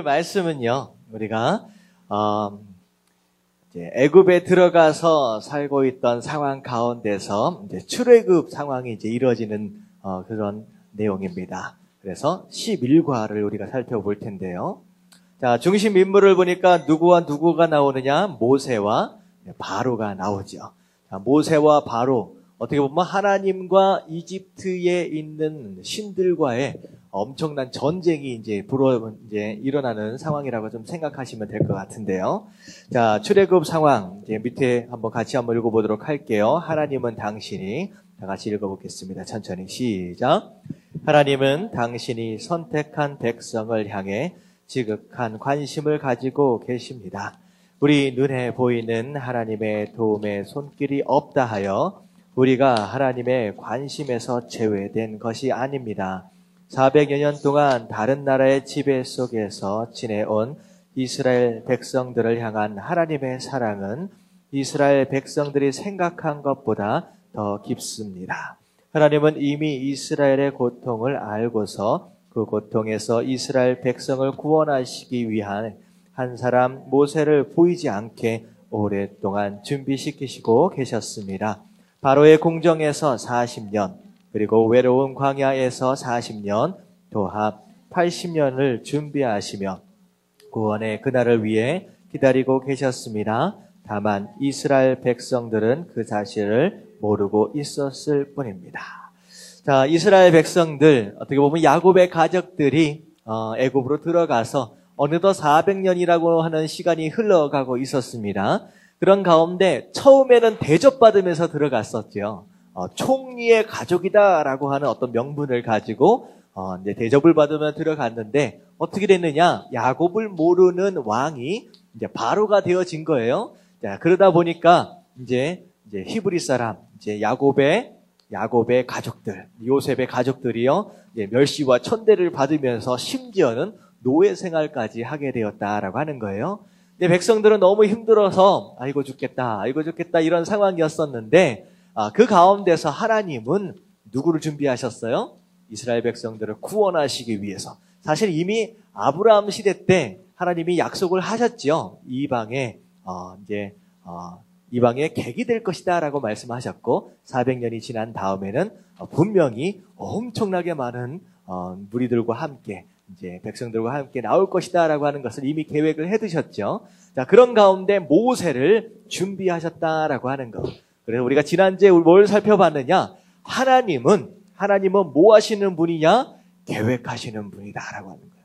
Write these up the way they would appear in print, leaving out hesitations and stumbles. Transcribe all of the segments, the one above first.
오늘 말씀은요, 우리가 이제 애굽에 들어가서 살고 있던 상황 가운데서 이제 출애굽 상황이 이제 이루어지는 그런 내용입니다. 그래서 11과를 우리가 살펴볼 텐데요. 자, 중심 인물을 보니까 누구와 누구가 나오느냐? 모세와 바로가 나오죠. 자, 모세와 바로, 어떻게 보면 하나님과 이집트에 있는 신들과의 엄청난 전쟁이 이제 일어나는 상황이라고 좀 생각하시면 될 것 같은데요. 자, 출애굽 상황, 이제 밑에 같이 한번 읽어보도록 할게요. 하나님은 당신이, 다 같이 읽어보겠습니다. 천천히 시작. 하나님은 당신이 선택한 백성을 향해 지극한 관심을 가지고 계십니다. 우리 눈에 보이는 하나님의 도움의 손길이 없다 하여 우리가 하나님의 관심에서 제외된 것이 아닙니다. 400여 년 동안 다른 나라의 지배 속에서 지내온 이스라엘 백성들을 향한 하나님의 사랑은 이스라엘 백성들이 생각한 것보다 더 깊습니다. 하나님은 이미 이스라엘의 고통을 알고서 그 고통에서 이스라엘 백성을 구원하시기 위한 한 사람 모세를 보이지 않게 오랫동안 준비시키시고 계셨습니다. 바로의 궁정에서 40년, 그리고 외로운 광야에서 40년, 도합 80년을 준비하시며 구원의 그날을 위해 기다리고 계셨습니다. 다만 이스라엘 백성들은 그 사실을 모르고 있었을 뿐입니다. 자, 이스라엘 백성들, 어떻게 보면 야곱의 가족들이 애굽으로 들어가서 어느덧 400년이라고 하는 시간이 흘러가고 있었습니다. 그런 가운데 처음에는 대접받으면서 들어갔었죠. 총리의 가족이다라고 하는 어떤 명분을 가지고 이제 대접을 받으며 들어갔는데 어떻게 됐느냐? 야곱을 모르는 왕이 이제 바로가 되어진 거예요. 자, 그러다 보니까 이제 히브리 사람, 이제 야곱의 가족들, 요셉의 가족들이요, 멸시와 천대를 받으면서 심지어는 노예 생활까지 하게 되었다라고 하는 거예요. 근데 백성들은 너무 힘들어서 아이고 죽겠다 이런 상황이었었는데 그 가운데서 하나님은 누구를 준비하셨어요? 이스라엘 백성들을 구원하시기 위해서. 사실 이미 아브라함 시대 때 하나님이 약속을 하셨죠. 이방에 객이 될 것이다라고 말씀하셨고 400년이 지난 다음에는 분명히 엄청나게 많은 무리들과 함께 이제 백성들과 함께 나올 것이다라고 하는 것을 이미 계획을 해두셨죠. 자, 그런 가운데 모세를 준비하셨다라고 하는 것. 그래서 우리가 지난주에 뭘 살펴봤느냐? 하나님은 뭐 하시는 분이냐? 계획하시는 분이다라고 하는 거예요.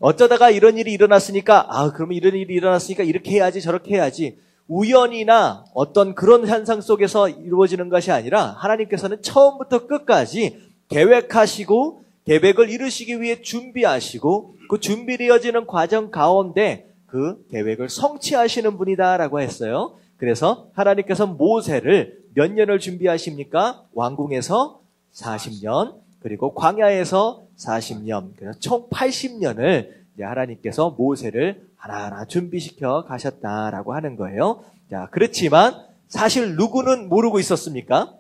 어쩌다가 이런 일이 일어났으니까 그러면 이런 일이 일어났으니까 이렇게 해야지 저렇게 해야지. 우연이나 어떤 그런 현상 속에서 이루어지는 것이 아니라 하나님께서는 처음부터 끝까지 계획하시고 계획을 이루시기 위해 준비하시고 그 준비되어지는 과정 가운데 그 계획을 성취하시는 분이다라고 했어요. 그래서 하나님께서 모세를 몇 년을 준비하십니까? 왕궁에서 40년, 그리고 광야에서 40년, 그래서 총 80년을 하나님께서 모세를 하나하나 준비시켜 가셨다라고 하는 거예요. 자, 그렇지만 사실 누구는 모르고 있었습니까?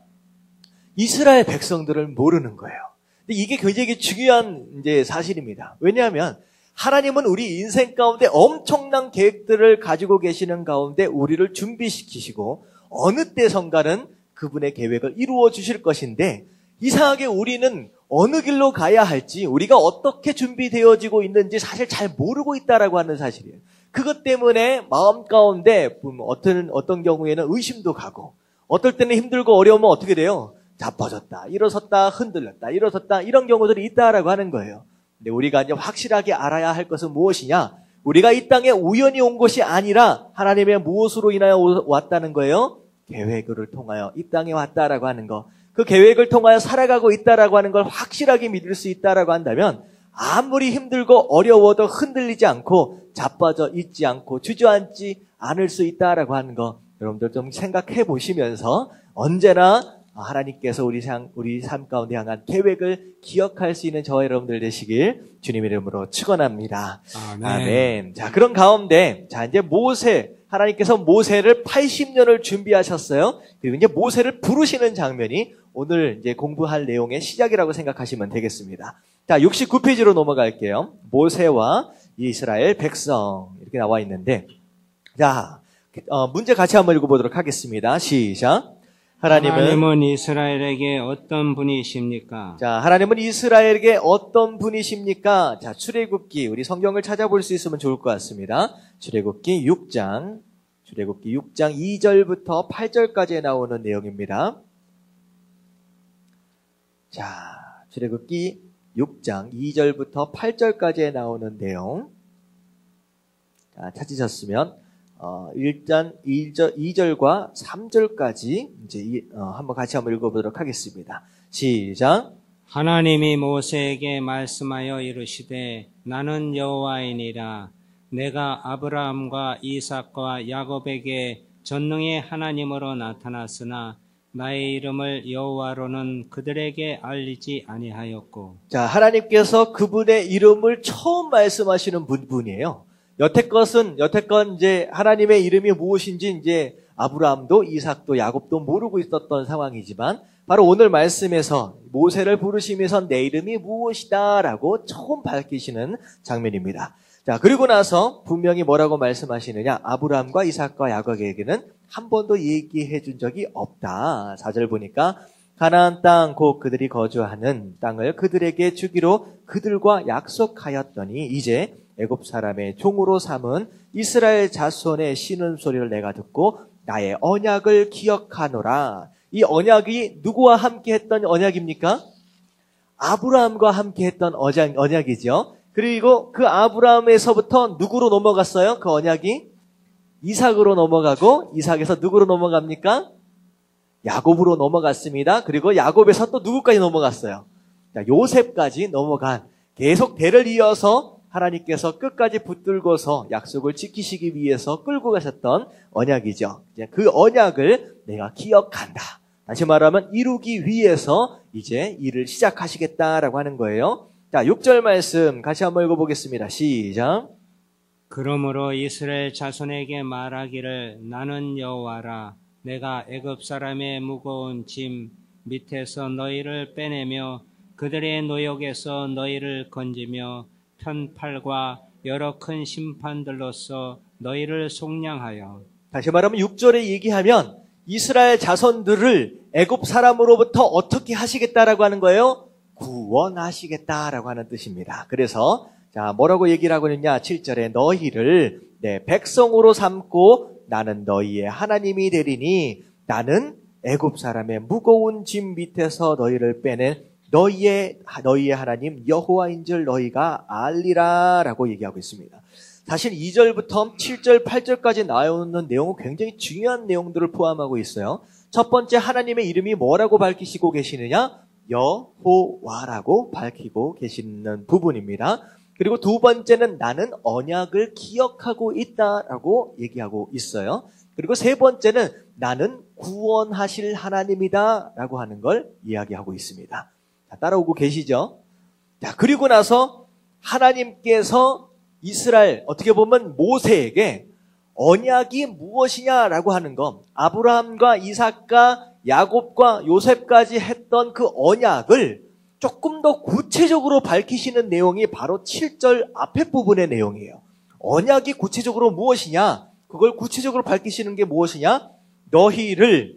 이스라엘 백성들을 모르는 거예요. 근데 이게 굉장히 중요한 이제 사실입니다. 왜냐하면 하나님은 우리 인생 가운데 엄청난 계획들을 가지고 계시는 가운데 우리를 준비시키시고 어느 때선가는 그분의 계획을 이루어 주실 것인데 이상하게 우리는 어느 길로 가야 할지 우리가 어떻게 준비되어지고 있는지 사실 잘 모르고 있다라고 하는 사실이에요. 그것 때문에 마음 가운데 어떤 경우에는 의심도 가고 어떨 때는 힘들고 어려우면 어떻게 돼요? 자빠졌다, 일어섰다, 흔들렸다, 일어섰다 이런 경우들이 있다라고 하는 거예요. 근데 우리가 이제 확실하게 알아야 할 것은 무엇이냐? 우리가 이 땅에 우연히 온 것이 아니라 하나님의 무엇으로 인하여 왔다는 거예요? 계획을 통하여 이 땅에 왔다라고 하는 거. 그 계획을 통하여 살아가고 있다라고 하는 걸 확실하게 믿을 수 있다라고 한다면 아무리 힘들고 어려워도 흔들리지 않고 자빠져 있지 않고 주저앉지 않을 수 있다라고 하는 거 여러분들 좀 생각해 보시면서 언제나 하나님께서 우리 삶 가운데 향한 계획을 기억할 수 있는 저와 여러분들 되시길 주님의 이름으로 축원합니다. 아멘. 자, 그런 가운데 이제 하나님께서 모세를 80년을 준비하셨어요. 그리고 이제 모세를 부르시는 장면이 오늘 이제 공부할 내용의 시작이라고 생각하시면 되겠습니다. 자, 69페이지로 넘어갈게요. 모세와 이스라엘 백성 이렇게 나와 있는데, 자, 문제 같이 한번 읽어보도록 하겠습니다. 시작. 하나님은 이스라엘에게 어떤 분이십니까? 자, 하나님은 이스라엘에게 어떤 분이십니까? 자, 출애굽기, 우리 성경을 찾아볼 수 있으면 좋을 것 같습니다. 출애굽기 6장 2절부터 8절까지에 나오는 내용입니다. 자, 출애굽기 6장 2절부터 8절까지에 나오는 내용. 자, 찾으셨으면 일단 2절과 3절까지 이제 한번 같이 한번 읽어보도록 하겠습니다. 시작. 하나님이 모세에게 말씀하여 이르시되 나는 여호와이니라. 내가 아브라함과 이삭과 야곱에게 전능의 하나님으로 나타났으나 나의 이름을 여호와로는 그들에게 알리지 아니하였고. 자, 하나님께서 그분의 이름을 처음 말씀하시는 분이에요. 여태껏 이제 하나님의 이름이 무엇인지 이제 아브라함도 이삭도 야곱도 모르고 있었던 상황이지만, 바로 오늘 말씀에서 모세를 부르시면서 내 이름이 무엇이다라고 처음 밝히시는 장면입니다. 자, 그리고 나서 분명히 뭐라고 말씀하시느냐? 아브라함과 이삭과 야곱에게는 한 번도 얘기해 준 적이 없다. 4절 보니까 가나안 땅 곧 그들이 거주하는 땅을 그들에게 주기로 그들과 약속하였더니 이제 애굽 사람의 종으로 삼은 이스라엘 자손의 신음소리를 내가 듣고 나의 언약을 기억하노라. 이 언약이 누구와 함께 했던 언약입니까? 아브라함과 함께 했던 언약이죠. 그리고 그 아브라함에서부터 누구로 넘어갔어요? 그 언약이 이삭으로 넘어가고, 이삭에서 누구로 넘어갑니까? 야곱으로 넘어갔습니다. 그리고 야곱에서 또 누구까지 넘어갔어요? 자, 요셉까지 넘어간, 계속 대를 이어서 하나님께서 끝까지 붙들고서 약속을 지키시기 위해서 끌고 가셨던 언약이죠. 이제 그 언약을 내가 기억한다. 다시 말하면 이루기 위해서 이제 일을 시작하시겠다라고 하는 거예요. 자, 6절 말씀 같이 한번 읽어보겠습니다. 시작. 그러므로 이스라엘 자손에게 말하기를 나는 여호와라. 내가 애굽 사람의 무거운 짐 밑에서 너희를 빼내며 그들의 노역에서 너희를 건지며 편팔과 여러 큰 심판들로서 너희를 속량하여. 다시 말하면 6절에 얘기하면 이스라엘 자손들을 애굽 사람으로부터 어떻게 하시겠다라고 하는 거예요? 구원하시겠다라고 하는 뜻입니다. 그래서 자, 뭐라고 얘기를 하고 있느냐? 7절에 너희를 내 백성으로 삼고 나는 너희의 하나님이 되리니 나는 애굽 사람의 무거운 짐 밑에서 너희를 빼낸 너희의 하나님 여호와인 줄 너희가 알리라 라고 얘기하고 있습니다. 사실 2절부터 7절, 8절까지 나오는 내용은 굉장히 중요한 내용들을 포함하고 있어요. 첫 번째, 하나님의 이름이 뭐라고 밝히시고 계시느냐? 여호와라고 밝히고 계시는 부분입니다. 그리고 두 번째는 나는 언약을 기억하고 있다라고 얘기하고 있어요. 그리고 세 번째는 나는 구원하실 하나님이다 라고 하는 걸 이야기하고 있습니다. 자, 따라오고 계시죠? 자, 그리고 나서 하나님께서 이스라엘, 어떻게 보면 모세에게 언약이 무엇이냐라고 하는 것, 아브라함과 이삭과 야곱과 요셉까지 했던 그 언약을 조금 더 구체적으로 밝히시는 내용이 바로 7절 앞에 부분의 내용이에요. 언약이 구체적으로 무엇이냐? 그걸 구체적으로 밝히시는 게 무엇이냐? 너희를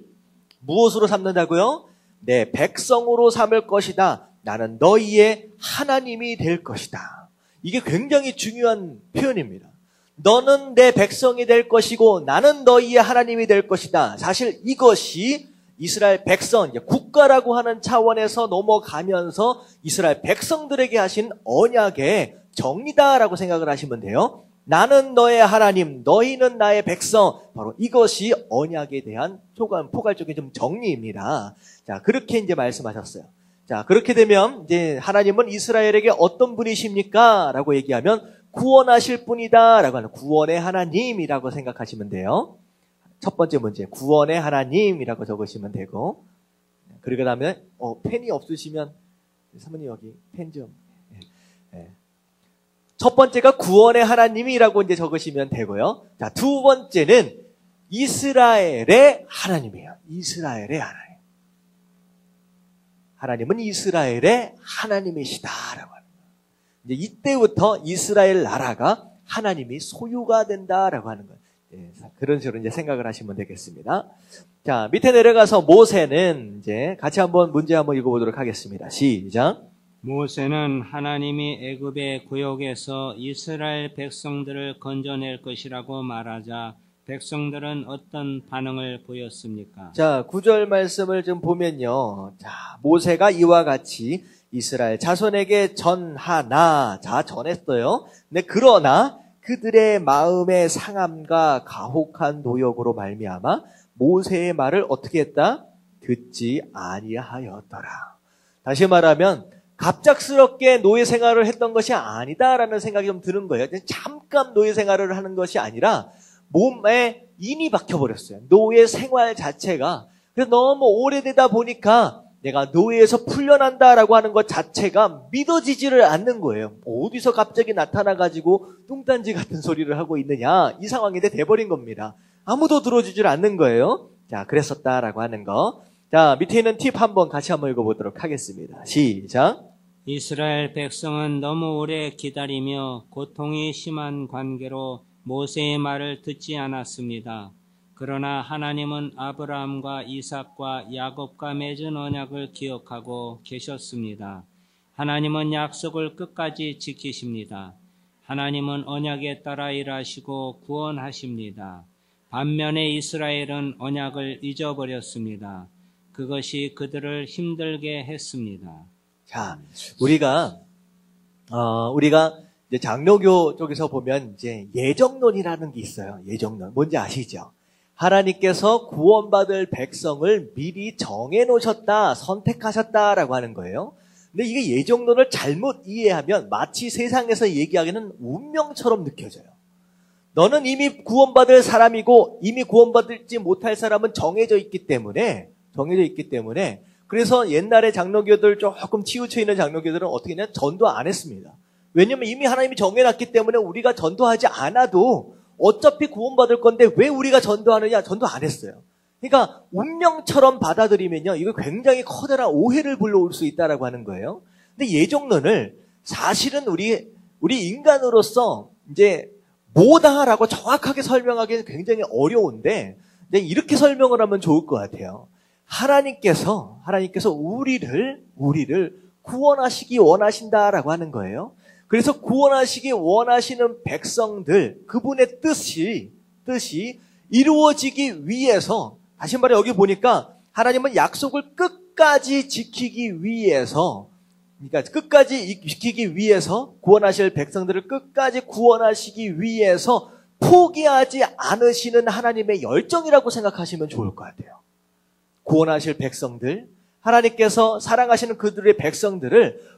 무엇으로 삼는다고요? 내 백성으로 삼을 것이다. 나는 너희의 하나님이 될 것이다. 이게 굉장히 중요한 표현입니다. 너는 내 백성이 될 것이고 나는 너희의 하나님이 될 것이다. 사실 이것이 이스라엘 백성, 국가라고 하는 차원에서 넘어가면서 이스라엘 백성들에게 하신 언약의 정리다라고 생각을 하시면 돼요. 나는 너의 하나님, 너희는 나의 백성. 바로 이것이 언약에 대한 포괄적인 좀 정리입니다. 자, 그렇게 이제 말씀하셨어요. 자, 그렇게 되면 이제 하나님은 이스라엘에게 어떤 분이십니까? 라고 얘기하면 구원하실 분이다 라고 하는 구원의 하나님이라고 생각하시면 돼요. 첫 번째 문제, 구원의 하나님이라고 적으시면 되고, 그리고 다음에 펜이 없으시면 사모님 여기 펜 좀. 첫 번째가 구원의 하나님이라고 이제 적으시면 되고요. 자, 두 번째는 이스라엘의 하나님이에요. 이스라엘의 하나님. 하나님은 이스라엘의 하나님이시다라고 합니다. 이제 이때부터 이스라엘 나라가 하나님이 소유가 된다라고 하는 거예요. 예, 그런 식으로 이제 생각을 하시면 되겠습니다. 자, 밑에 내려가서 모세는 이제 같이 한번 문제 한번 읽어보도록 하겠습니다. 시작. 모세는 하나님이 애굽의 구역에서 이스라엘 백성들을 건져낼 것이라고 말하자 백성들은 어떤 반응을 보였습니까? 자, 9절 말씀을 좀 보면요. 자, 모세가 이와 같이 이스라엘 자손에게 전하나, 자, 전했어요. 네, 그러나 그들의 마음의 상함과 가혹한 노역으로 말미암아 모세의 말을 어떻게 했다? 듣지 아니하였더라. 다시 말하면 갑작스럽게 노예 생활을 했던 것이 아니다라는 생각이 좀 드는 거예요. 잠깐 노예 생활을 하는 것이 아니라 몸에 인이 박혀버렸어요. 노예 생활 자체가. 그래서 너무 오래되다 보니까 내가 노예에서 풀려난다라고 하는 것 자체가 믿어지지를 않는 거예요. 어디서 갑자기 나타나가지고 뚱딴지 같은 소리를 하고 있느냐, 이 상황이 돼버린 겁니다. 아무도 들어주질 않는 거예요. 자, 그랬었다라고 하는 거. 자, 밑에 있는 팁 한번 같이 한번 읽어보도록 하겠습니다. 시작. 이스라엘 백성은 너무 오래 기다리며 고통이 심한 관계로 모세의 말을 듣지 않았습니다. 그러나 하나님은 아브라함과 이삭과 야곱과 맺은 언약을 기억하고 계셨습니다. 하나님은 약속을 끝까지 지키십니다. 하나님은 언약에 따라 일하시고 구원하십니다. 반면에 이스라엘은 언약을 잊어버렸습니다. 그것이 그들을 힘들게 했습니다. 자, 우리가 이제 장로교 쪽에서 보면 이제 예정론이라는 게 있어요. 예정론. 뭔지 아시죠? 하나님께서 구원받을 백성을 미리 정해놓으셨다, 선택하셨다라고 하는 거예요. 근데 이게 예정론을 잘못 이해하면 마치 세상에서 얘기하기는 운명처럼 느껴져요. 너는 이미 구원받을 사람이고 이미 구원받지 못할 사람은 정해져 있기 때문에 그래서 옛날에 장로교들 조금 치우쳐 있는 장로교들은 어떻게 했냐면 전도 안 했습니다. 왜냐면 이미 하나님이 정해놨기 때문에 우리가 전도하지 않아도 어차피 구원받을 건데 왜 우리가 전도하느냐? 전도 안 했어요. 그러니까 운명처럼 받아들이면요, 이거 굉장히 커다란 오해를 불러올 수 있다라고 하는 거예요. 근데 예정론을 사실은 우리 인간으로서 이제 뭐다라고 정확하게 설명하기는 굉장히 어려운데 이렇게 설명을 하면 좋을 것 같아요. 하나님께서 우리를 구원하시기 원하신다라고 하는 거예요. 그래서 구원하시기 원하시는 백성들, 그분의 뜻이 이루어지기 위해서, 다시 말해 여기 보니까 하나님은 약속을 끝까지 지키기 위해서, 구원하실 백성들을 끝까지 구원하시기 위해서 포기하지 않으시는 하나님의 열정이라고 생각하시면 좋을 것 같아요. 구원하실 백성들, 하나님께서 사랑하시는 그들의 백성들을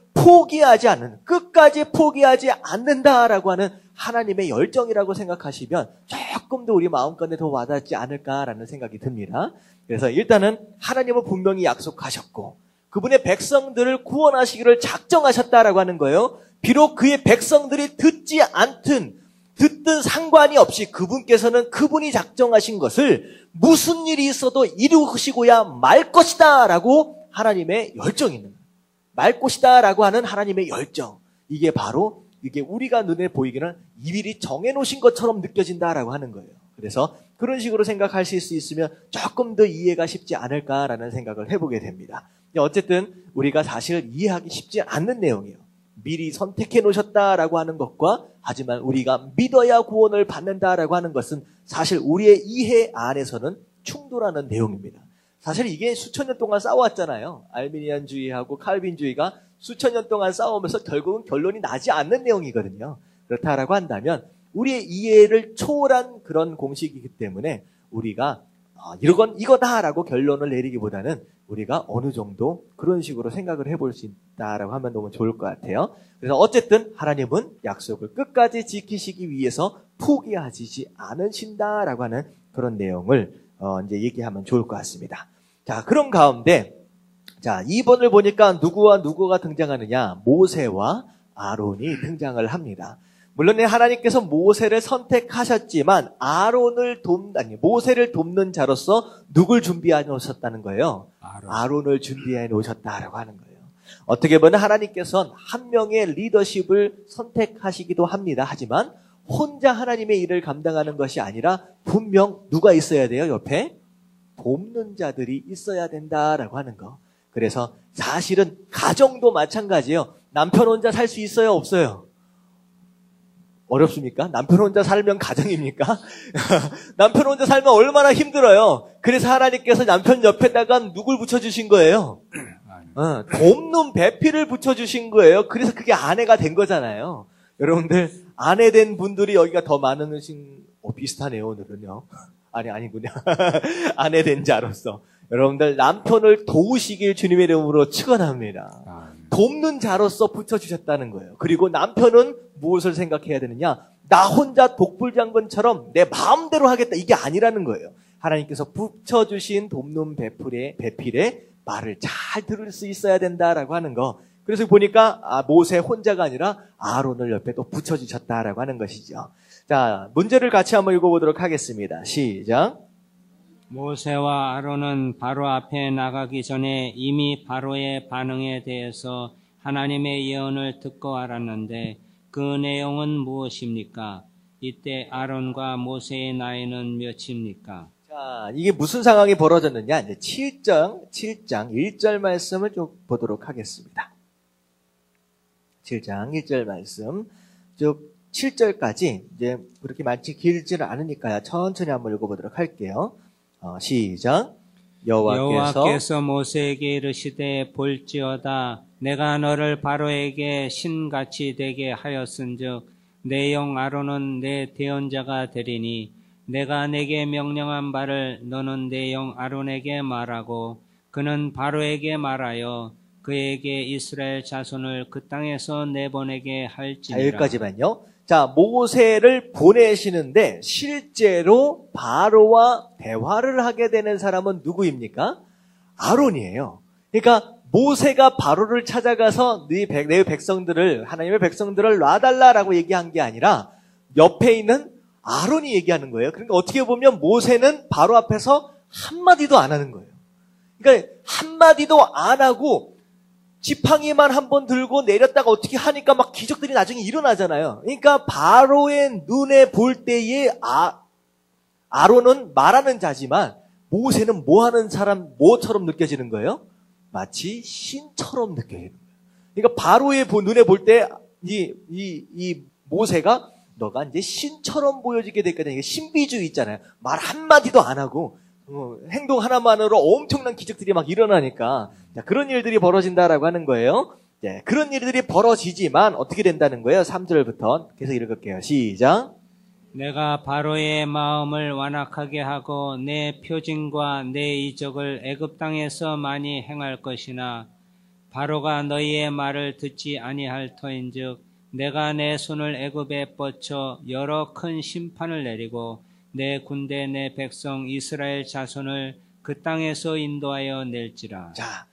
끝까지 포기하지 않는다라고 하는 하나님의 열정이라고 생각하시면 조금 더 우리 마음가에 더 와닿지 않을까라는 생각이 듭니다. 그래서 일단은 하나님은 분명히 약속하셨고 그분의 백성들을 구원하시기를 작정하셨다라고 하는 거예요. 비록 그의 백성들이 듣든 상관이 없이 그분께서는 그분이 작정하신 것을 무슨 일이 있어도 이루시고야 말 것이다 라고 하나님의 열정이 있는 거예요. 말 것이다 라고 하는 하나님의 열정. 이게 우리가 눈에 보이기는 이미리 정해놓으신 것처럼 느껴진다라고 하는 거예요. 그래서 그런 식으로 생각하실 수 있으면 조금 더 이해가 쉽지 않을까라는 생각을 해보게 됩니다. 어쨌든 우리가 사실 이해하기 쉽지 않는 내용이에요. 미리 선택해 놓으셨다라고 하는 것과 하지만 우리가 믿어야 구원을 받는다라고 하는 것은 사실 우리의 이해 안에서는 충돌하는 내용입니다. 사실 이게 수천 년 동안 싸워왔잖아요. 알미니안주의하고 칼빈주의가 수천 년 동안 싸우면서 결국은 결론이 나지 않는 내용이거든요. 그렇다라고 한다면 우리의 이해를 초월한 그런 공식이기 때문에 우리가 이거다라고 결론을 내리기보다는 우리가 어느 정도 그런 식으로 생각을 해볼 수 있다라고 하면 너무 좋을 것 같아요. 그래서 어쨌든 하나님은 약속을 끝까지 지키시기 위해서 포기하시지 않으신다라고 하는 그런 내용을 이제 얘기하면 좋을 것 같습니다. 자, 그런 가운데 2번을 보니까 누구가 등장하느냐? 모세와 아론이 등장을 합니다. 물론 하나님께서 모세를 선택하셨지만 모세를 돕는 자로서 누굴 준비해 놓으셨다는 거예요? 아론을 준비해 놓으셨다라고 하는 거예요. 어떻게 보면 하나님께서는 한 명의 리더십을 선택하시기도 합니다. 하지만 혼자 하나님의 일을 감당하는 것이 아니라 분명 누가 있어야 돼요? 옆에 돕는 자들이 있어야 된다라고 하는 거. 그래서 사실은 가정도 마찬가지예요. 남편 혼자 살 수 있어요? 없어요? 어렵습니까? 남편 혼자 살면 가정입니까? 남편 혼자 살면 얼마나 힘들어요. 그래서 하나님께서 남편 옆에다가 누굴 붙여주신 거예요? 돕는 배필을 붙여주신 거예요. 그래서 그게 아내가 된 거잖아요. 여러분들 아내 된 분들이 여기가 더 많으신 비슷하네요. 오늘은요. 아니군요. 아내 된 자로서 여러분들 남편을 도우시길 주님의 이름으로 축원합니다. 돕는 자로서 붙여주셨다는 거예요. 그리고 남편은 무엇을 생각해야 되느냐? 나 혼자 독불장군처럼 내 마음대로 하겠다. 이게 아니라는 거예요. 하나님께서 붙여주신 돕는 배필의 말을 잘 들을 수 있어야 된다라고 하는 거. 그래서 보니까 모세 혼자가 아니라 아론을 옆에 또 붙여주셨다라고 하는 것이죠. 자, 문제를 같이 한번 읽어보도록 하겠습니다. 시작. 모세와 아론은 바로 앞에 나가기 전에 이미 바로의 반응에 대해서 하나님의 예언을 듣고 알았는데 그 내용은 무엇입니까? 이때 아론과 모세의 나이는 몇입니까? 자, 이게 무슨 상황이 벌어졌느냐? 이제 7장 1절 말씀을 좀 보도록 하겠습니다. 7장 1절 말씀. 쭉 7절까지 이제 그렇게 많이 길지는 않으니까요. 천천히 한번 읽어보도록 할게요. 시작. 여호와께서 모세에게 이르시되 볼지어다 내가 너를 바로에게 신같이 되게 하였은즉 내 영 아론은 내 대언자가 되리니 내가 내게 명령한 바를 너는 내 영 아론에게 말하고 그는 바로에게 말하여 그에게 이스라엘 자손을 그 땅에서 내보내게 할지니라. 자, 여기까지만요. 자, 모세를 보내시는데 실제로 바로와 대화를 하게 되는 사람은 누구입니까? 아론이에요. 그러니까 모세가 바로를 찾아가서 내 백성들을, 하나님의 백성들을 놔달라라고 얘기한 게 아니라 옆에 있는 아론이 얘기하는 거예요. 그러니까 어떻게 보면 모세는 바로 앞에서 한마디도 안 하는 거예요. 그러니까 한마디도 안 하고 지팡이만 한번 들고 내렸다가 어떻게 하니까 막 기적들이 나중에 일어나잖아요. 그러니까 바로의 눈에 볼 때에 아론은 말하는 자지만 모세는 뭐 하는 사람, 뭐처럼 느껴지는 거예요? 마치 신처럼 느껴지는 거예요. 그러니까 바로의 눈에 볼 때 이 모세가 너가 이제 신처럼 보여지게 됐거든요. 이게 신비주의 있잖아요. 말 한마디도 안 하고 행동 하나만으로 엄청난 기적들이 막 일어나니까 그런 일들이 벌어진다라고 하는 거예요. 네, 그런 일들이 벌어지지만 어떻게 된다는 거예요? 3절부터 계속 읽을게요. 시작. 내가 바로의 마음을 완악하게 하고 내 표징과 내 이적을 애굽 땅에서 많이 행할 것이나 바로가 너희의 말을 듣지 아니할 터인즉 내가 내 손을 애굽에 뻗쳐 여러 큰 심판을 내리고 내 군대 내 백성 이스라엘 자손을 그 땅에서 인도하여 낼지라. 자,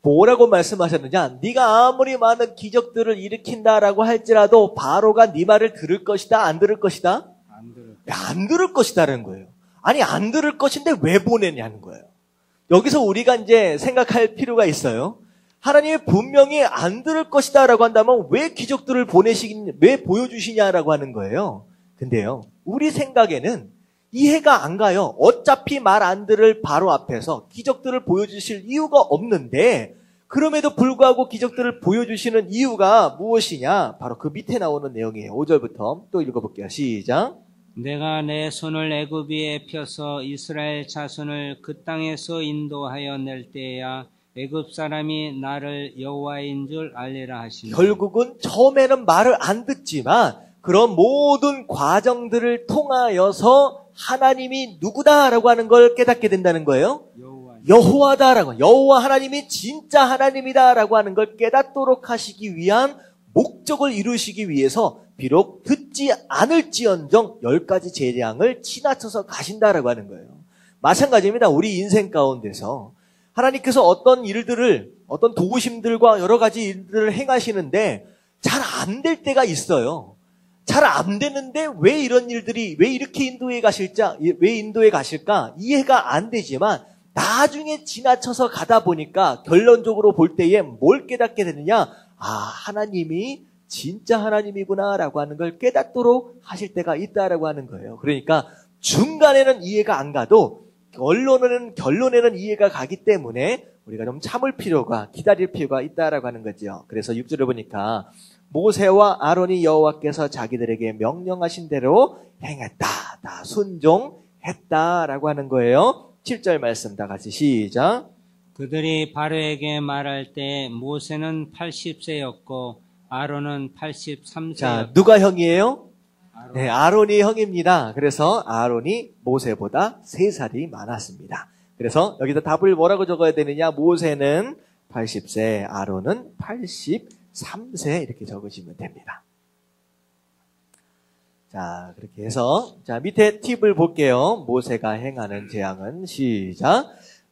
뭐라고 말씀하셨느냐? 네가 아무리 많은 기적들을 일으킨다라고 할지라도 바로가 네 말을 들을 것이다, 안 들을 것이다? 안 들을 것이다라는 거예요. 아니, 안 들을 것인데 왜 보내냐는 거예요. 여기서 우리가 이제 생각할 필요가 있어요. 하나님이 분명히 안 들을 것이다라고 한다면 왜 기적들을 왜 보여주시냐라고 하는 거예요. 근데요, 우리 생각에는 이해가 안 가요. 어차피 말 안 들을 바로 앞에서 기적들을 보여주실 이유가 없는데 그럼에도 불구하고 기적들을 보여주시는 이유가 무엇이냐? 바로 그 밑에 나오는 내용이에요. 5절부터 또 읽어볼게요. 시작. 내가 내 손을 애굽 위에 펴서 이스라엘 자손을 그 땅에서 인도하여 낼 때야 애굽 사람이 나를 여호와인 줄 알리라 하시니. 결국은 처음에는 말을 안 듣지만 그런 모든 과정들을 통하여서 하나님이 누구다라고 하는 걸 깨닫게 된다는 거예요. 여호와다라고, 여호와 하나님이 진짜 하나님이다라고 하는 걸 깨닫도록 하시기 위한 목적을 이루시기 위해서 비록 듣지 않을지언정 10가지 재량을 지나쳐서 가신다라고 하는 거예요. 마찬가지입니다. 우리 인생 가운데서 하나님께서 어떤 일들을, 어떤 도우심들과 여러 가지 일들을 행하시는데 잘 안 될 때가 있어요. 잘 안 되는데 왜 이런 일들이, 왜 이렇게 왜 인도에 가실까 이해가 안 되지만 나중에 지나쳐서 가다 보니까 결론적으로 볼 때에 뭘 깨닫게 되느냐? 아, 하나님이 진짜 하나님이구나라고 하는 걸 깨닫도록 하실 때가 있다라고 하는 거예요. 그러니까 중간에는 이해가 안 가도 결론에는 이해가 가기 때문에 우리가 좀 참을 필요가, 기다릴 필요가 있다라고 하는 거죠. 그래서 6절에 보니까 모세와 아론이 여호와께서 자기들에게 명령하신 대로 행했다. 다 순종했다라고 하는 거예요. 7절 말씀 다 같이 시작. 그들이 바로에게 말할 때 모세는 80세였고 아론은 83세였다. 자, 누가 형이에요? 네, 아론이 형입니다. 그래서 아론이 모세보다 3살이 많았습니다. 그래서 여기다 답을 뭐라고 적어야 되느냐? 모세는 80세, 아론은 83세 이렇게 적으시면 됩니다. 자, 그렇게 해서 자, 밑에 팁을 볼게요. 모세가 행하는 재앙은 시작.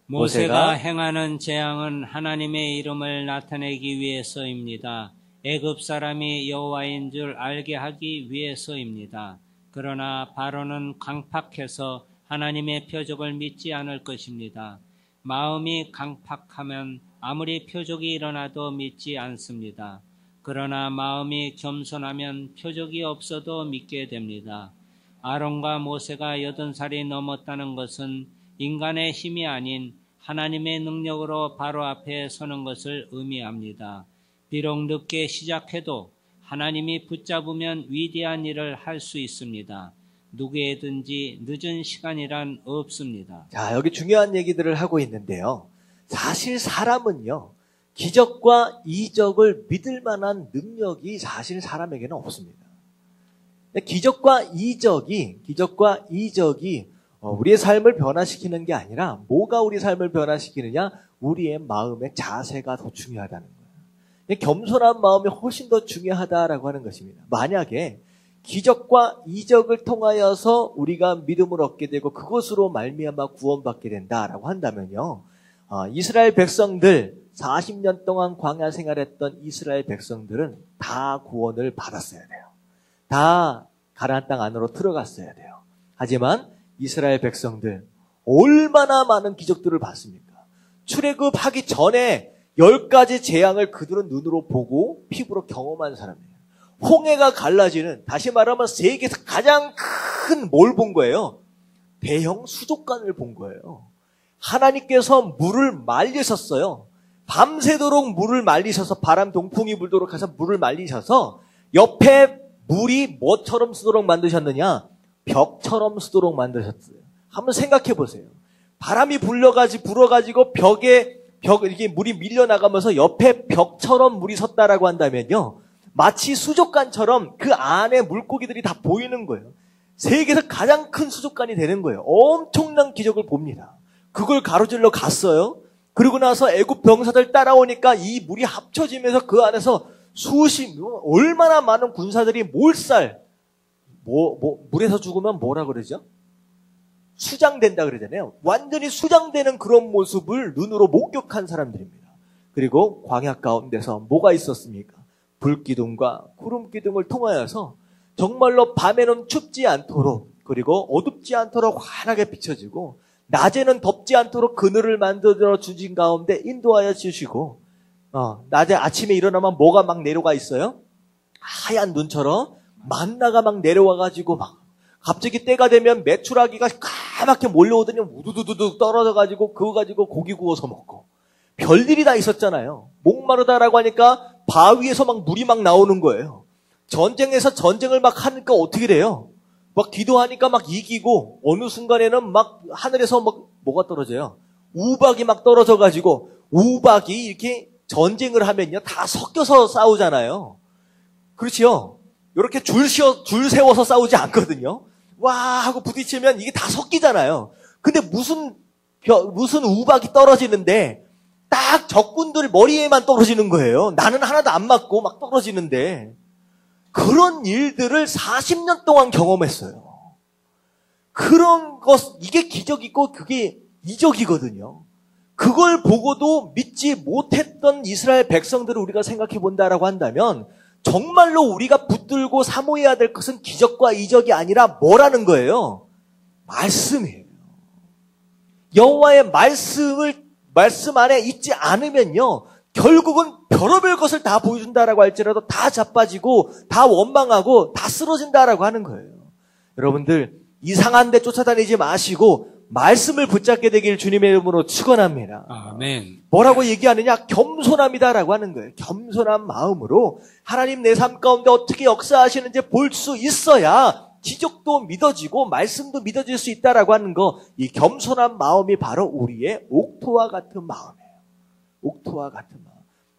모세가 행하는 재앙은 하나님의 이름을 나타내기 위해서입니다. 애굽 사람이 여호와인 줄 알게 하기 위해서입니다. 그러나 바로는 강팍해서 하나님의 표적을 믿지 않을 것입니다. 마음이 강팍하면 아무리 표적이 일어나도 믿지 않습니다. 그러나 마음이 겸손하면 표적이 없어도 믿게 됩니다. 아론과 모세가 80살이 넘었다는 것은 인간의 힘이 아닌 하나님의 능력으로 바로 앞에 서는 것을 의미합니다. 비록 늦게 시작해도 하나님이 붙잡으면 위대한 일을 할 수 있습니다. 누구에든지 늦은 시간이란 없습니다. 자, 여기 중요한 얘기들을 하고 있는데요. 사실 사람은요, 기적과 이적을 믿을 만한 능력이 사실 사람에게는 없습니다. 기적과 이적이 우리의 삶을 변화시키는 게 아니라 뭐가 우리 삶을 변화시키느냐? 우리의 마음의 자세가 더 중요하다는 거예요. 겸손한 마음이 훨씬 더 중요하다라고 하는 것입니다. 만약에 기적과 이적을 통하여서 우리가 믿음을 얻게 되고 그것으로 말미암아 구원받게 된다라고 한다면요. 이스라엘 백성들 40년 동안 광야 생활했던 이스라엘 백성들은 다 구원을 받았어야 돼요. 다 가나안 땅 안으로 들어갔어야 돼요. 하지만 이스라엘 백성들 얼마나 많은 기적들을 봤습니까? 출애굽하기 전에 10가지 재앙을 그들은 눈으로 보고 피부로 경험한 사람이에요. 홍해가 갈라지는, 다시 말하면 세계에서 가장 큰 뭘 본 거예요? 대형 수족관을 본 거예요. 하나님께서 물을 말리셨어요. 밤새도록 물을 말리셔서 바람 동풍이 불도록 해서 물을 말리셔서 옆에 물이 뭐처럼 쓰도록 만드셨느냐? 벽처럼 쓰도록 만드셨어요. 한번 생각해 보세요. 바람이 불어가지고 이게 물이 밀려나가면서 옆에 벽처럼 물이 섰다라고 한다면요. 마치 수족관처럼 그 안에 물고기들이 다 보이는 거예요. 세계에서 가장 큰 수족관이 되는 거예요. 엄청난 기적을 봅니다. 그걸 가로질러 갔어요. 그러고 나서 애굽 병사들 따라오니까 이 물이 합쳐지면서 그 안에서 얼마나 많은 군사들이 물에서 죽으면 뭐라 그러죠? 수장된다 그러잖아요. 완전히 수장되는 그런 모습을 눈으로 목격한 사람들입니다. 그리고 광야 가운데서 뭐가 있었습니까? 불기둥과 구름기둥을 통하여서 정말로 밤에는 춥지 않도록 그리고 어둡지 않도록 환하게 비춰지고 낮에는 덥지 않도록 그늘을 만들어 주신 가운데 인도하여 주시고 낮에 아침에 일어나면 뭐가 막 내려가 있어요? 하얀 눈처럼 만나가 막 내려와가지고 막 갑자기 때가 되면 메추라기가 까맣게 몰려오더니 우두두두두 떨어져가지고 그거 가지고 고기 구워서 먹고 별일이 다 있었잖아요. 목마르다라고 하니까 바위에서 막 물이 막 나오는 거예요. 전쟁에서 전쟁을 막 하니까 어떻게 돼요? 막 기도하니까 막 이기고 어느 순간에는 막 하늘에서 막 뭐가 떨어져요? 우박이 막 떨어져가지고 우박이 이렇게 전쟁을 하면요 다 섞여서 싸우잖아요. 그렇지요? 이렇게 줄 세워서 싸우지 않거든요. 와 하고 부딪히면 이게 다 섞이잖아요. 근데 무슨 우박이 떨어지는데 딱 적군들 머리에만 떨어지는 거예요. 나는 하나도 안 맞고 막 떨어지는데 그런 일들을 40년 동안 경험했어요. 그런 이게 기적이고 그게 이적이거든요. 그걸 보고도 믿지 못했던 이스라엘 백성들을 우리가 생각해 본다라고 한다면 정말로 우리가 붙들고 사모해야 될 것은 기적과 이적이 아니라 뭐라는 거예요? 말씀이에요. 여호와의 말씀 안에 있지 않으면요, 결국은 별의별 것을 다 보여준다라고 할지라도 다 자빠지고 다 원망하고 다 쓰러진다라고 하는 거예요. 여러분들 이상한 데 쫓아다니지 마시고 말씀을 붙잡게 되길 주님의 이름으로 축원합니다. 아멘. 뭐라고 얘기하느냐? 겸손함이다라고 하는 거예요. 겸손한 마음으로 하나님 내 삶 가운데 어떻게 역사하시는지 볼 수 있어야 기적도 믿어지고 말씀도 믿어질 수 있다라고 하는 거, 이 겸손한 마음이 바로 우리의 옥토와 같은 마음이에요. 옥토와 같은 마음.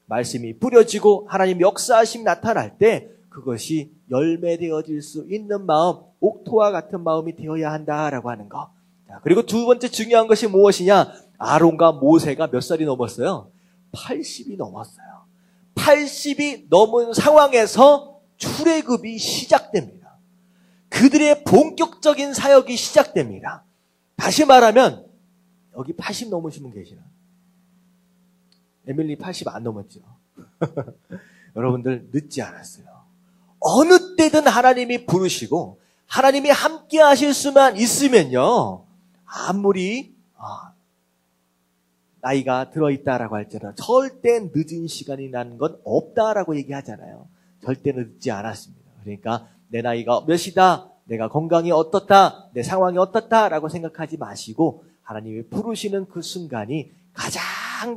말씀이 뿌려지고 하나님 역사하심이 나타날 때 그것이 열매되어질 수 있는 마음, 옥토와 같은 마음이 되어야 한다라고 하는 거. 자, 그리고 두 번째 중요한 것이 무엇이냐? 아론과 모세가 몇 살이 넘었어요? 80이 넘었어요. 80이 넘은 상황에서 출애굽이 시작됩니다. 그들의 본격적인 사역이 시작됩니다. 다시 말하면 여기 80 넘으신 분 계시나? 에밀리 80 안 넘었죠? 여러분들 늦지 않았어요. 어느 때든 하나님이 부르시고 하나님이 함께 하실 수만 있으면요, 아무리 나이가 들어있다라고 할지라도 절대 늦은 시간이 나는 건 없다라고 얘기하잖아요. 절대 늦지 않았습니다. 그러니까 내 나이가 몇이다, 내가 건강이 어떻다, 내 상황이 어떻다라고 생각하지 마시고 하나님이 부르시는 그 순간이 가장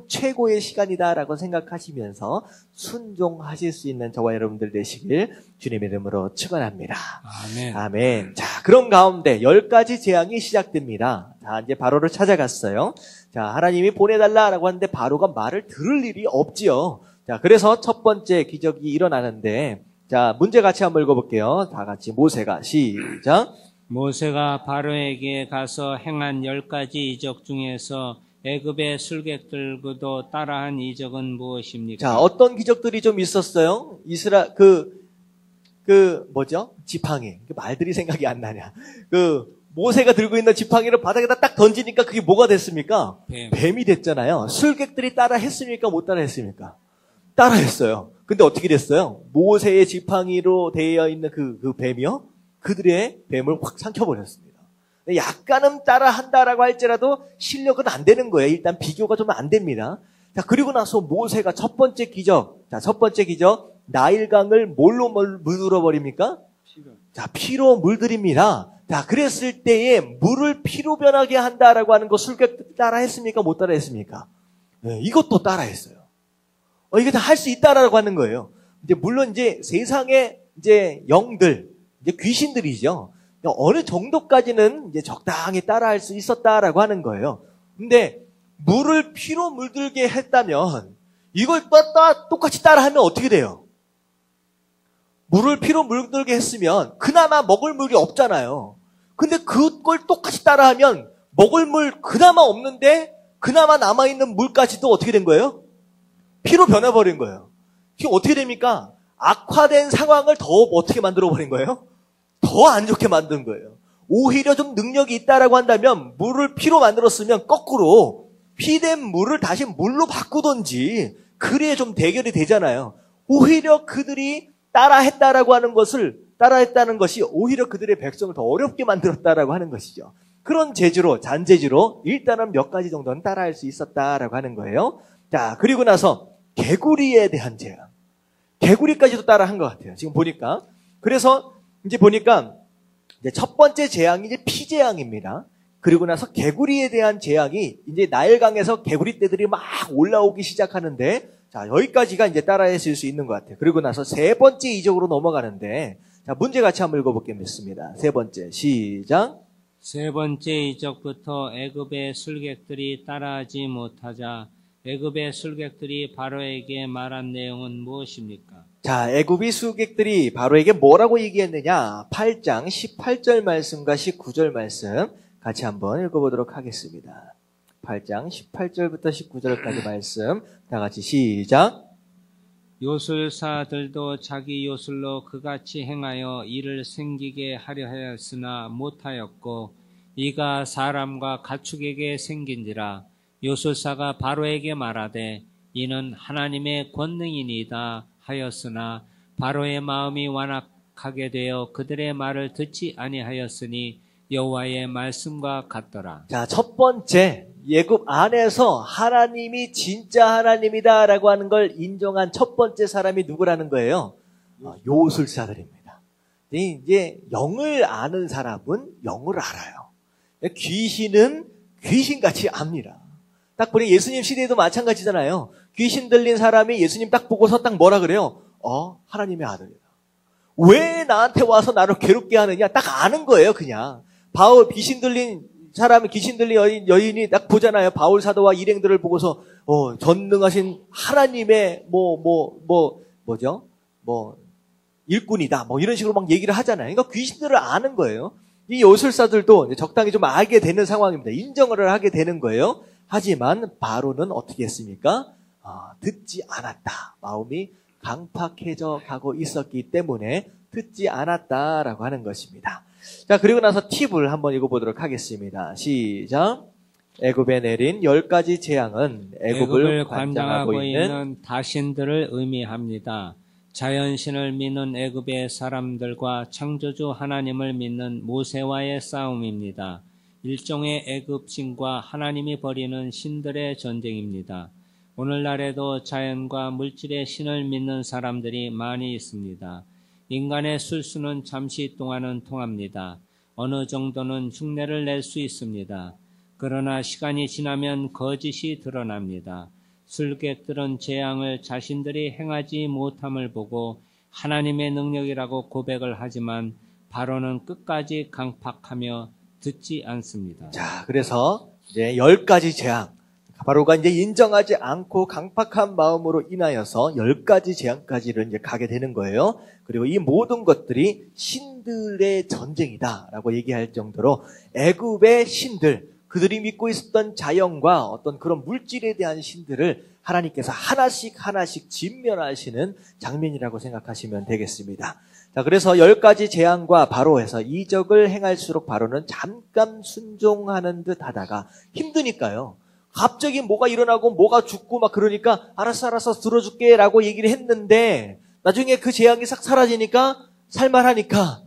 최고의 시간이다라고 생각하시면서 순종하실 수 있는 저와 여러분들 되시길 주님의 이름으로 축원합니다. 아멘. 아멘. 자, 그런 가운데 10가지 재앙이 시작됩니다. 자, 이제 바로를 찾아갔어요. 자, 하나님이 보내달라라고 하는데 바로가 말을 들을 일이 없지요. 자, 그래서 첫 번째 기적이 일어나는데, 자, 문제 같이 한번 읽어볼게요. 다 같이 모세가 시작. 모세가 바로에게 가서 행한 10가지 이적 중에서 애굽의 술객들도 따라한 이적은 무엇입니까? 자, 어떤 기적들이 좀 있었어요? 뭐죠? 지팡이. 말들이 생각이 안 나냐. 모세가 들고 있는 지팡이를 바닥에다 딱 던지니까 그게 뭐가 됐습니까? 뱀이 됐잖아요. 술객들이 따라 했습니까? 못 따라 했습니까? 따라 했어요. 근데 어떻게 됐어요? 모세의 지팡이로 되어 있는 그 뱀이요? 그들의 뱀을 확 삼켜버렸습니다. 약간은 따라 한다라고 할지라도 실력은 안 되는 거예요. 일단 비교가 좀 안 됩니다. 자, 그리고 나서 모세가 첫 번째 기적. 자, 첫 번째 기적. 나일강을 뭘로 물들어 버립니까? 자, 피로 물들입니다. 자, 그랬을 때에 물을 피로 변하게 한다라고 하는 거 술객 따라 했습니까? 못 따라 했습니까? 네, 이것도 따라 했어요. 이게 다 할 수 있다라고 하는 거예요. 이제 물론 이제 세상의 이제 영들, 이제 귀신들이죠. 어느 정도까지는 이제 적당히 따라할 수 있었다라고 하는 거예요. 근데 물을 피로 물들게 했다면 이걸 똑같이 따라하면 어떻게 돼요? 물을 피로 물들게 했으면 그나마 먹을 물이 없잖아요. 근데 그걸 똑같이 따라하면 먹을 물 그나마 없는데 그나마 남아있는 물까지도 어떻게 된 거예요? 피로 변해버린 거예요. 이게 어떻게 됩니까? 악화된 상황을 더 어떻게 만들어버린 거예요? 더 안 좋게 만든 거예요. 오히려 좀 능력이 있다라고 한다면 물을 피로 만들었으면 거꾸로 피된 물을 다시 물로 바꾸든지 그래야 좀 대결이 되잖아요. 오히려 그들이 따라했다는 것이 오히려 그들의 백성을 더 어렵게 만들었다라고 하는 것이죠. 그런 잔재주로 일단은 몇 가지 정도는 따라할 수 있었다라고 하는 거예요. 자, 그리고 나서 개구리에 대한 재앙. 개구리까지도 따라한 것 같아요. 지금 보니까. 그래서 이제 보니까 이제 첫 번째 재앙이 이제 피재앙입니다. 그리고 나서 개구리에 대한 재앙이 이제 나일강에서 개구리 떼들이 막 올라오기 시작하는데, 자, 여기까지가 이제 따라했을 수 있는 것 같아요. 그리고 나서 세 번째 이적으로 넘어가는데, 자, 문제 같이 한번 읽어보겠습니다. 세 번째, 시작. 세 번째 이적부터 애굽의 술객들이 따라하지 못하자 애굽의 술객들이 바로에게 말한 내용은 무엇입니까? 자, 애굽의 술객들이 바로에게 뭐라고 얘기했느냐? 8장 18절 말씀과 19절 말씀 같이 한번 읽어보도록 하겠습니다. 8장 18절부터 19절까지 말씀 다 같이 시작. 요술사들도 자기 요술로 그같이 행하여 이를 생기게 하려 하였으나 못하였고 이가 사람과 가축에게 생긴지라. 요술사가 바로에게 말하되 이는 하나님의 권능이니이다 하였으나 바로의 마음이 완악하게 되어 그들의 말을 듣지 아니하였으니 여호와의 말씀과 같더라. 자, 첫 번째, 애굽 안에서 하나님이 진짜 하나님이다라고 하는 걸 인정한 첫 번째 사람이 누구라는 거예요? 요술사들입니다. 이제 영을 아는 사람은 영을 알아요. 귀신은 귀신같이 압니다. 딱 보니 예수님 시대에도 마찬가지잖아요. 귀신 들린 사람이 예수님 딱 보고서 딱 뭐라 그래요? 하나님의 아들이다. 왜 나한테 와서 나를 괴롭게 하느냐? 딱 아는 거예요, 그냥. 바울, 귀신 들린 여인이 딱 보잖아요. 바울 사도와 일행들을 보고서, 전능하신 하나님의, 일꾼이다. 이런 식으로 막 얘기를 하잖아요. 그러니까 귀신들을 아는 거예요. 이 요술사들도 적당히 좀 알게 되는 상황입니다. 인정을 하게 되는 거예요. 하지만 바로는 어떻게 했습니까? 듣지 않았다. 마음이 강팍해져 가고 있었기 때문에 듣지 않았다라고 하는 것입니다. 자, 그리고 나서 팁을 한번 읽어보도록 하겠습니다. 시작. 애굽에 내린 10가지 재앙은 애굽을 관장하고 있는 다신들을 의미합니다. 자연신을 믿는 애굽의 사람들과 창조주 하나님을 믿는 모세와의 싸움입니다. 일종의 애굽신과 하나님이 벌이는 신들의 전쟁입니다. 오늘날에도 자연과 물질의 신을 믿는 사람들이 많이 있습니다. 인간의 술수는 잠시 동안은 통합니다. 어느 정도는 흉내를 낼 수 있습니다. 그러나 시간이 지나면 거짓이 드러납니다. 술객들은 재앙을 자신들이 행하지 못함을 보고 하나님의 능력이라고 고백을 하지만 바로는 끝까지 강팍하며 듣지 않습니다. 자, 그래서 이제 10가지 재앙. 바로가 이제 인정하지 않고 강팍한 마음으로 인하여서 10가지 재앙까지를 이제 가게 되는 거예요. 그리고 이 모든 것들이 신들의 전쟁이다라고 얘기할 정도로 애굽의 신들, 그들이 믿고 있었던 자연과 어떤 그런 물질에 대한 신들을 하나님께서 하나씩 진멸하시는 장면이라고 생각하시면 되겠습니다. 자, 그래서 10가지 재앙과 바로에서 이적을 행할수록 바로는 잠깐 순종하는 듯 하다가 힘드니까요. 갑자기 뭐가 일어나고 뭐가 죽고 막 그러니까 알았어 들어줄게 라고 얘기를 했는데 나중에 그 재앙이 싹 사라지니까 살만하니까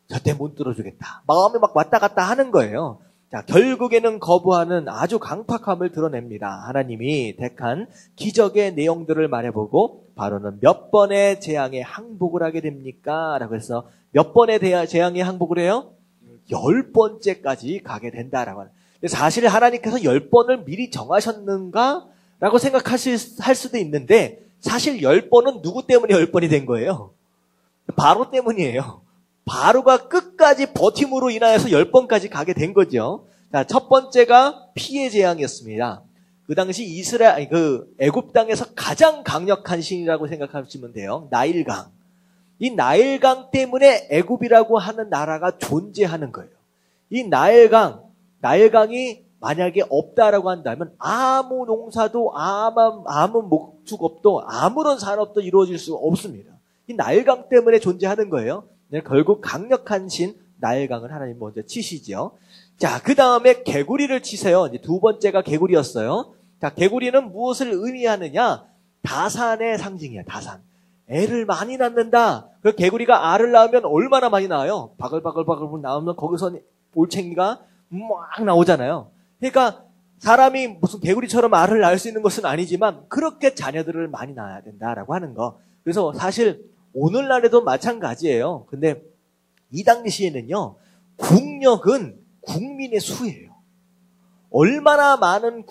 절대 못 들어주겠다. 마음이 막 왔다 갔다 하는 거예요. 자, 결국에는 거부하는 아주 강팍함을 드러냅니다. 하나님이 택한 기적의 내용들을 말해보고 바로는 몇 번의 재앙에 항복을 하게 됩니까? 라고 해서 몇 번의 재앙에 항복을 해요? 10번째까지 가게 된다라고 하는. 사실 하나님께서 10번을 미리 정하셨는가? 라고 할 수도 있는데 사실 10번은 누구 때문에 10번이 된 거예요? 바로 때문이에요. 바로가 끝까지 버팀으로 인하여서 10번까지 가게 된 거죠. 자, 첫 번째가 피해 재앙이었습니다. 그 당시 애굽 땅에서 가장 강력한 신이라고 생각하시면 돼요. 나일강. 이 나일강 때문에 애굽이라고 하는 나라가 존재하는 거예요. 이 나일강이 만약에 없다라고 한다면 아무 농사도 아무 목축업도 아무런 산업도 이루어질 수가 없습니다. 이 나일강 때문에 존재하는 거예요. 네, 결국 강력한 신 나일강을 하나님 먼저 치시죠. 자, 그 다음에 개구리를 치세요. 이제 두 번째가 개구리였어요. 자, 개구리는 무엇을 의미하느냐? 다산의 상징이야, 다산. 애를 많이 낳는다. 그 개구리가 알을 낳으면 얼마나 많이 낳아요? 바글바글 나오면 거기서 올챙이가 막 나오잖아요. 그러니까 사람이 무슨 개구리처럼 알을 낳을 수 있는 것은 아니지만 그렇게 자녀들을 많이 낳아야 된다라고 하는 거. 그래서 사실 오늘날에도 마찬가지예요. 근데 이 당시에는요, 국력은 국민의 수예요. 얼마나 많은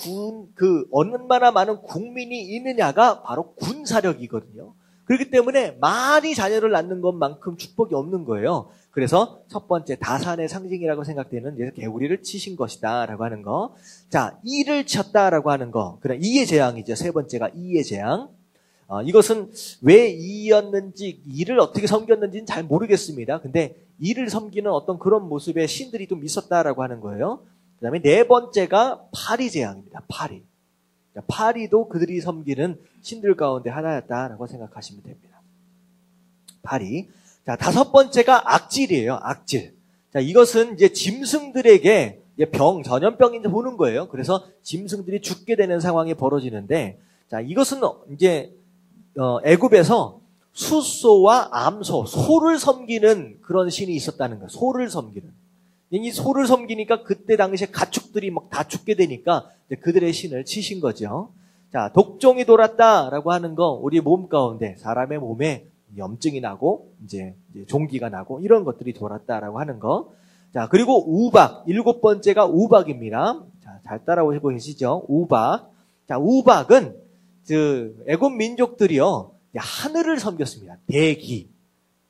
국민이 있느냐가 바로 군사력이거든요. 그렇기 때문에 많이 자녀를 낳는 것만큼 축복이 없는 거예요. 그래서 첫 번째 다산의 상징이라고 생각되는 개구리를 치신 것이다라고 하는 거. 자, 이를 쳤다라고 하는 거. 그럼 이의 재앙이죠. 세 번째가 이의 재앙. 이것은 왜 이였는지, 이를 어떻게 섬겼는지는 잘 모르겠습니다. 근데 이를 섬기는 어떤 그런 모습의 신들이 좀 있었다라고 하는 거예요. 그 다음에 네 번째가 파리 재앙입니다. 파리도 그들이 섬기는 신들 가운데 하나였다라고 생각하시면 됩니다. 파리. 자, 다섯 번째가 악질이에요. 악질. 자, 이것은 이제 짐승들에게 전염병인지 보는 거예요. 그래서 짐승들이 죽게 되는 상황이 벌어지는데, 자, 이것은 이제 애굽에서 숫소와 암소, 소를 섬기는 그런 신이 있었다는 거예요. 소를 섬기는. 이 소를 섬기니까 그때 당시에 가축들이 막 다 죽게 되니까 그들의 신을 치신 거죠. 자, 독종이 돌았다라고 하는 거 우리 몸 가운데 사람의 몸에 염증이 나고 이제 종기가 나고 이런 것들이 돌았다라고 하는 거. 자, 그리고 우박, 7번째가 우박입니다. 자, 잘 따라오시고 계시죠? 우박. 자, 우박은 애굽 민족들이요 하늘을 섬겼습니다. 대기,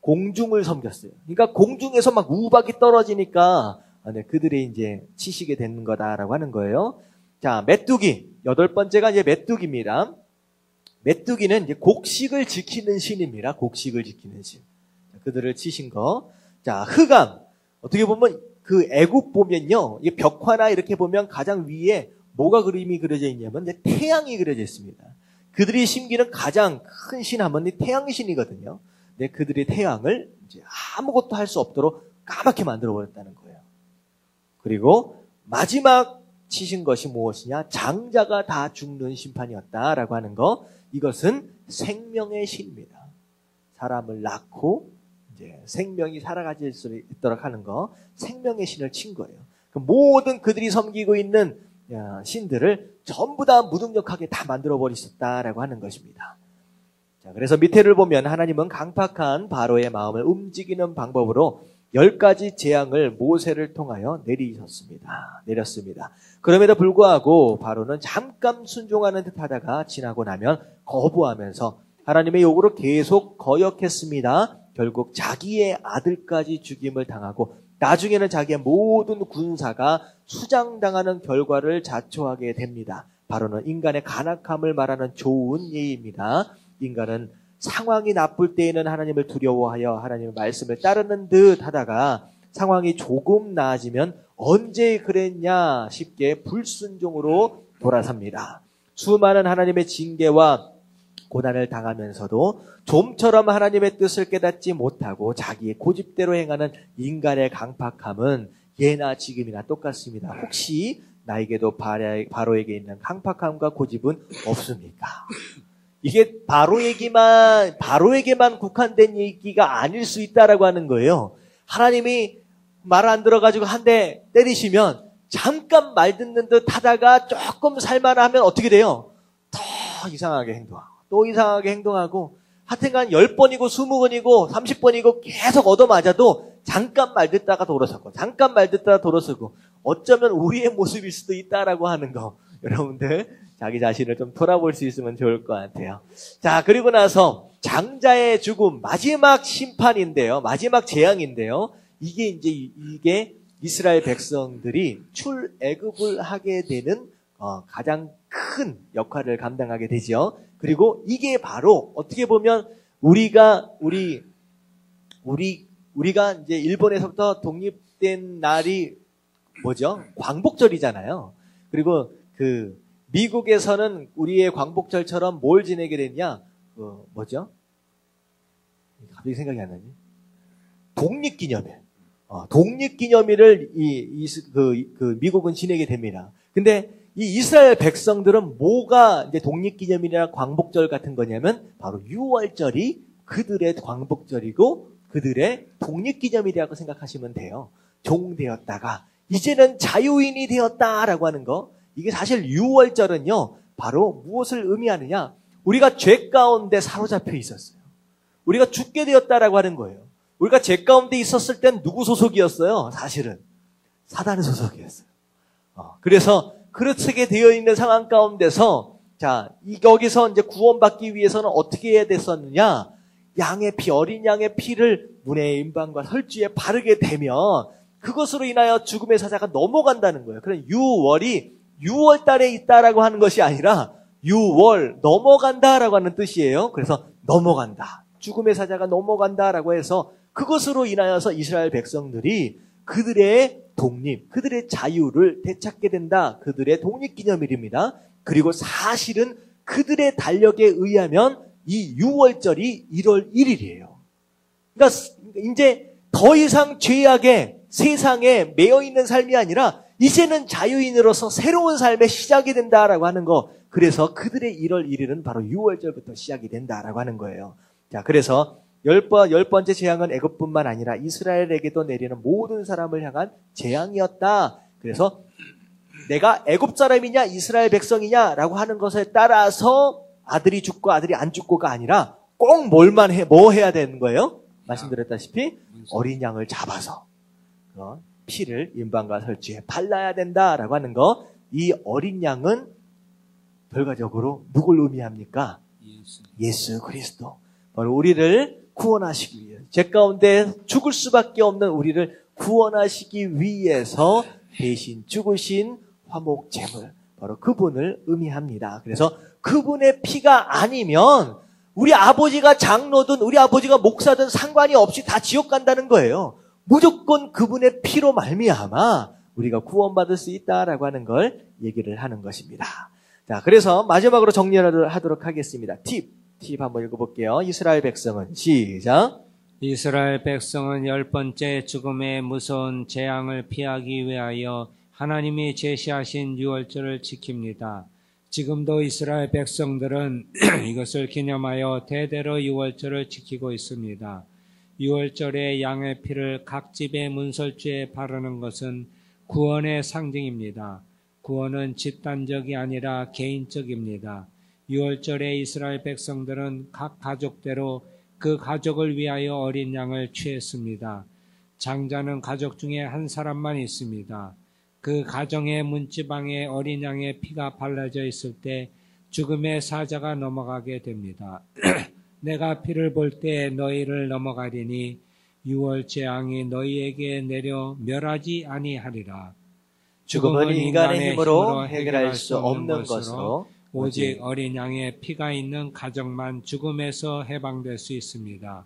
공중을 섬겼어요. 그러니까 공중에서 막 우박이 떨어지니까 그들이 이제 치시게 되는 거다라고 하는 거예요. 자, 메뚜기, 8번째가 이제 메뚜기입니다. 메뚜기는 이제 곡식을 지키는 신입니다. 곡식을 지키는 신. 그들을 치신 거. 자, 흑암. 어떻게 보면 그 애굽 보면요, 이 벽화나 이렇게 보면 가장 위에 뭐가 그림이 그려져 있냐면 이제 태양이 그려져 있습니다. 그들이 섬기는 가장 큰 신 하면 태양신이거든요. 근데 그들의 태양을 이제 아무것도 할 수 없도록 까맣게 만들어 버렸다는 거예요. 그리고 마지막 치신 것이 무엇이냐? 장자가 다 죽는 심판이었다라고 하는 거. 이것은 생명의 신입니다. 사람을 낳고 이제 생명이 살아가질 수 있도록 하는 거. 생명의 신을 친 거예요. 그 모든 그들이 섬기고 있는 신들을 전부 다 무능력하게 다 만들어 버리셨다라고 하는 것입니다. 자, 그래서 밑에를 보면 하나님은 강팍한 바로의 마음을 움직이는 방법으로 10가지 재앙을 모세를 통하여 내렸습니다. 그럼에도 불구하고 바로는 잠깐 순종하는 듯 하다가 지나고 나면 거부하면서 하나님의 요구를 계속 거역했습니다. 결국 자기의 아들까지 죽임을 당하고 나중에는 자기의 모든 군사가 수장당하는 결과를 자초하게 됩니다. 바로는 인간의 간악함을 말하는 좋은 예입니다. 인간은 상황이 나쁠 때에는 하나님을 두려워하여 하나님의 말씀을 따르는 듯 하다가 상황이 조금 나아지면 언제 그랬냐 싶게 불순종으로 돌아섭니다. 수많은 하나님의 징계와 고난을 당하면서도 좀처럼 하나님의 뜻을 깨닫지 못하고 자기의 고집대로 행하는 인간의 강팍함은 예나 지금이나 똑같습니다. 혹시 나에게도 바로에게 있는 강팍함과 고집은 없습니까? 이게 바로에게만 국한된 얘기가 아닐 수 있다라고 하는 거예요. 하나님이 말 안 들어가지고 한 대 때리시면 잠깐 말 듣는 듯 하다가 조금 살만하면 어떻게 돼요? 더 이상하게 행동하고 또 이상하게 행동하고 하여튼간 10번이고 20번이고 30번이고 계속 얻어맞아도 잠깐 말 듣다가 돌아서고 잠깐 말 듣다가 돌아서고 어쩌면 우리의 모습일 수도 있다라고 하는 거 여러분들 자기 자신을 좀 돌아볼 수 있으면 좋을 것 같아요. 자, 그리고 나서 장자의 죽음, 마지막 심판인데요. 마지막 재앙인데요. 이게 이스라엘 백성들이 출애굽을 하게 되는 가장 큰 역할을 감당하게 되죠. 그리고 이게 바로 어떻게 보면 우리가 이제 일본에서부터 독립된 날이 뭐죠? 광복절이잖아요. 그리고 미국에서는 우리의 광복절처럼 뭘 지내게 됐냐? 뭐죠? 갑자기 생각이 안 나지? 독립기념일. 독립기념일을 미국은 지내게 됩니다. 근데 이 이스라엘 백성들은 뭐가 이제 독립기념일이나 광복절 같은 거냐면 바로 6월절이 그들의 광복절이고 그들의 독립기념일이라고 생각하시면 돼요. 종되었다가 이제는 자유인이 되었다라고 하는 거. 이게 사실 6월절은요. 바로 무엇을 의미하느냐? 우리가 죄 가운데 사로잡혀 있었어요. 우리가 죽게 되었다라고 하는 거예요. 우리가 죄 가운데 있었을 땐 누구 소속이었어요? 사실은 사단 소속이었어요. 그래서 그렇게 되어 있는 상황 가운데서 여기서 이제 구원받기 위해서는 어떻게 해야 됐었느냐? 어린 양의 피를 문의 임방과 설주에 바르게 되면 그것으로 인하여 죽음의 사자가 넘어간다는 거예요. 그럼 6월 달에 있다라고 하는 것이 아니라 6월 넘어간다라고 하는 뜻이에요. 그래서 넘어간다. 죽음의 사자가 넘어간다라고 해서 그것으로 인하여서 이스라엘 백성들이 그들의 독립, 그들의 자유를 되찾게 된다. 그들의 독립기념일입니다. 그리고 사실은 그들의 달력에 의하면 이 6월절이 1월 1일이에요. 그러니까 이제 더 이상 죄악에 세상에 매여 있는 삶이 아니라 이제는 자유인으로서 새로운 삶의 시작이 된다라고 하는 거. 그래서 그들의 1월 1일은 바로 6월절부터 시작이 된다라고 하는 거예요. 자, 그래서 열 번째 재앙은 애굽뿐만 아니라 이스라엘에게도 내리는 모든 사람을 향한 재앙이었다. 그래서 내가 애굽 사람이냐 이스라엘 백성이냐라고 하는 것에 따라서 아들이 죽고 아들이 안 죽고가 아니라 꼭 뭐 해야 되는 거예요? 말씀드렸다시피 어린 양을 잡아서 피를 임방과 설주에 발라야 된다라고 하는 거. 이 어린 양은 결과적으로 누굴 의미합니까? 예수 그리스도. 바로 우리를 구원하시기 위해, 죄 가운데 죽을 수밖에 없는 우리를 구원하시기 위해서 대신 죽으신 화목 제물, 바로 그분을 의미합니다. 그래서 그분의 피가 아니면 우리 아버지가 장로든 우리 아버지가 목사든 상관이 없이 다 지옥 간다는 거예요. 무조건 그분의 피로 말미암아 우리가 구원받을 수 있다라고 하는 걸 얘기를 하는 것입니다. 자, 그래서 마지막으로 정리를 하도록 하겠습니다. 팁 한번 읽어볼게요. 이스라엘 백성은 시작. 이스라엘 백성은 10번째 죽음의 무서운 재앙을 피하기 위하여 하나님이 제시하신 유월절을 지킵니다. 지금도 이스라엘 백성들은 이것을 기념하여 대대로 유월절을 지키고 있습니다. 유월절에 양의 피를 각 집의 문설주에 바르는 것은 구원의 상징입니다. 구원은 집단적이 아니라 개인적입니다. 유월절에 이스라엘 백성들은 각 가족대로 그 가족을 위하여 어린 양을 취했습니다. 장자는 가족 중에 한 사람만 있습니다. 그 가정의 문지방에 어린 양의 피가 발라져 있을 때 죽음의 사자가 넘어가게 됩니다. 내가 피를 볼 때 너희를 넘어가리니 유월 재앙이 너희에게 내려 멸하지 아니하리라. 죽음은 인간의 힘으로 해결할 수 없는 것으로 오직 어린 양의 피가 있는 가정만 죽음에서 해방될 수 있습니다.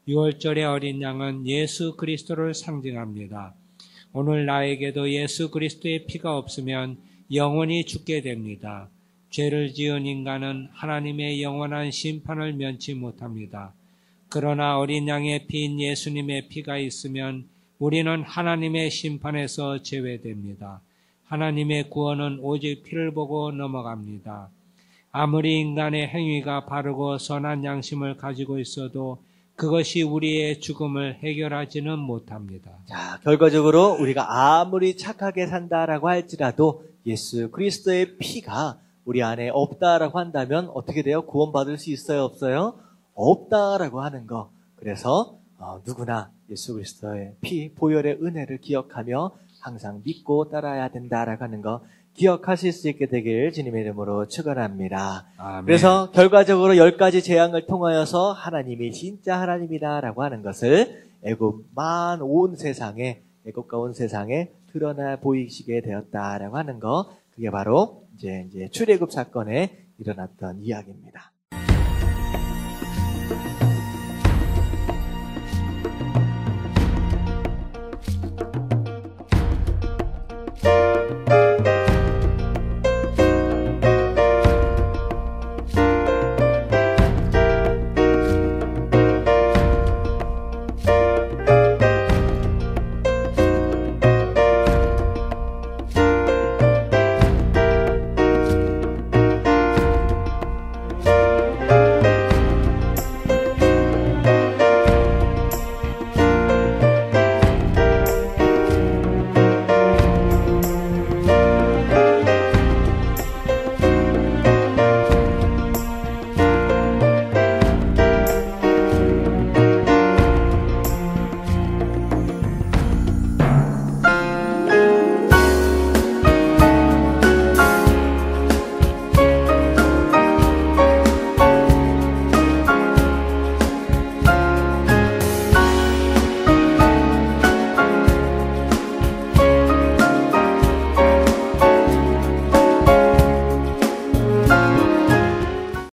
유월절의 어린 양은 예수 그리스도를 상징합니다. 오늘 나에게도 예수 그리스도의 피가 없으면 영원히 죽게 됩니다. 죄를 지은 인간은 하나님의 영원한 심판을 면치 못합니다. 그러나 어린 양의 피인 예수님의 피가 있으면 우리는 하나님의 심판에서 제외됩니다. 하나님의 구원은 오직 피를 보고 넘어갑니다. 아무리 인간의 행위가 바르고 선한 양심을 가지고 있어도 그것이 우리의 죽음을 해결하지는 못합니다. 자, 결과적으로 우리가 아무리 착하게 산다라고 할지라도 예수 그리스도의 피가 우리 안에 없다라고 한다면 어떻게 돼요? 구원받을 수 있어요? 없어요? 없다라고 하는 거. 그래서 누구나 예수 그리스도의 피, 보혈의 은혜를 기억하며 항상 믿고 따라야 된다라고 하는 거 기억하실 수 있게 되길 주님의 이름으로 축원합니다. 아멘. 그래서 결과적으로 10가지 재앙을 통하여서 하나님이 진짜 하나님이다라고 하는 것을 애굽과 온 세상에 드러나 보이시게 되었다라고 하는 거, 그게 바로 이제 출애굽 사건에 일어났던 이야기입니다.